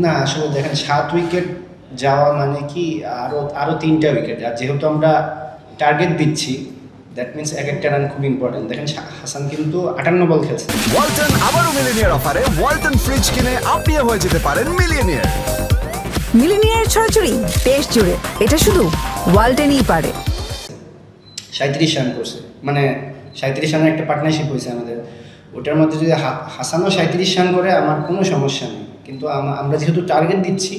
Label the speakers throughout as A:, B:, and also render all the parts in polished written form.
A: না আসলে দেখেন 7 উইকেট যাওয়া মানে কি আরো আরো 3টা উইকেট, আর যেহেতু আমরা টার্গেট দিচ্ছি দ্যাট মিন্স এক একটা রান খুব ইম্পর্টেন্ট। দেখেন হাসান কিন্তু 58 বল খেলছে।
B: ওয়ালটন আবারও মিলিনিয়ার অফারে ওয়ালটন ফ্রিজ কিনে আপনিও হয়ে যেতে পারেন মিলিয়নিয়ার।
C: মিলিনিয়ার ছড়াছড়ি দেশ জুড়ে, এটা শুধু ওয়ালটেনই পারে।
A: 37 রান করছে, মানে 37 রানের একটা পার্টনারশিপ হয়েছে আমাদের, ওটার মধ্যে যদি হাসানও 37 রান করে আমার কোনো সমস্যা নেই, কিন্তু আমরা যেহেতু টার্গেট দিচ্ছি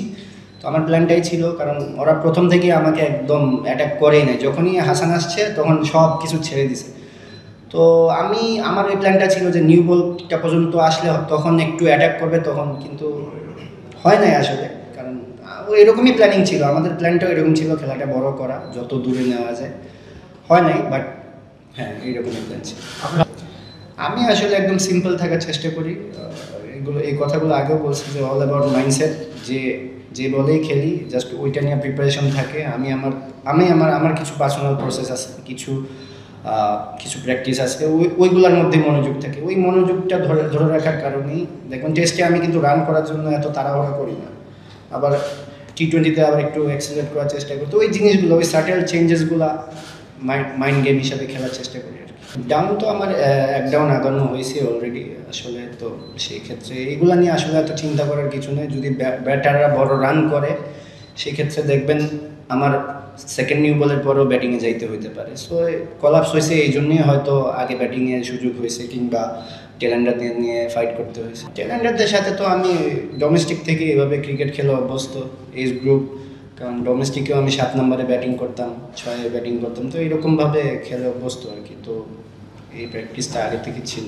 A: তো আমার প্ল্যানটাই ছিল, কারণ ওরা প্রথম থেকে আমাকে একদম অ্যাটাক করেই নাই, যখনই হাসান আসছে তখন সব কিছু ছেড়ে দিছে। তো আমার ওই প্ল্যানটা ছিল যে নিউ বলটা পর্যন্ত আসলে তখন একটু অ্যাটাক করবে, তখন কিন্তু হয় নাই আসলে, কারণ এরকমই প্ল্যানিং ছিল, আমাদের প্ল্যানটাও এরকম ছিল, খেলাটা বড় করা, যত দূরে নেওয়া যায়। হয় নাই, বাট হ্যাঁ এইরকমই প্ল্যান ছিল। আমি আসলে একদম সিম্পল থাকার চেষ্টা করি, এই কথাগুলো আগেও বলছি যে অল অ্যাবাউট মাইন্ডসেট, যে বলেই খেলি জাস্ট ওইটা নিয়ে প্রিপারেশন থাকে। আমার কিছু পার্সোনাল প্রসেস আছে, কিছু প্র্যাকটিস আছে, ওইগুলোর মধ্যে মনোযোগ থাকে, ওই মনোযোগটা ধরে রাখার কারণেই দেখুন টেস্টে আমি কিন্তু রান করার জন্য এত তাড়াহুড়া করি না, আবার টি-20তে আবার একটু অ্যাক্সিলেট করার চেষ্টা করি। তো ওই জিনিসগুলো, ওই সাটেল চেঞ্জেসগুলো মাইন্ড গেম হিসাবে খেলার চেষ্টা করি আর কি। ডাউন তো আমার এক ডাউন আগানো হয়েছে অলরেডি আসলে, তো সেই ক্ষেত্রে এইগুলো নিয়ে আসলে এত চিন্তা করার কিছু নেই। যদি ব্যাটাররা বড় রান করে সেই ক্ষেত্রে দেখবেন আমার সেকেন্ড নিউ বলের পরেও ব্যাটিংয়ে যাইতে হইতে পারে। সো কলাপস হয়েছে এই জন্যই হয়তো আগে ব্যাটিংয়ের সুযোগ হয়েছে, কিংবা টেলেন্ডারদের নিয়ে ফাইট করতে হয়েছে। টেলেন্ডারদের সাথে তো আমি ডোমেস্টিক থেকে এভাবে ক্রিকেট খেলে অভ্যস্ত, এজ গ্রুপ, কারণ ডোমেস্টিকেও আমি 7 নম্বরে ব্যাটিং করতাম, 6-এ ব্যাটিং করতাম, তো এইরকমভাবে খেলে অভ্যস্ত আর কি। তো এই প্র্যাকটিসটা আগে থেকে ছিল।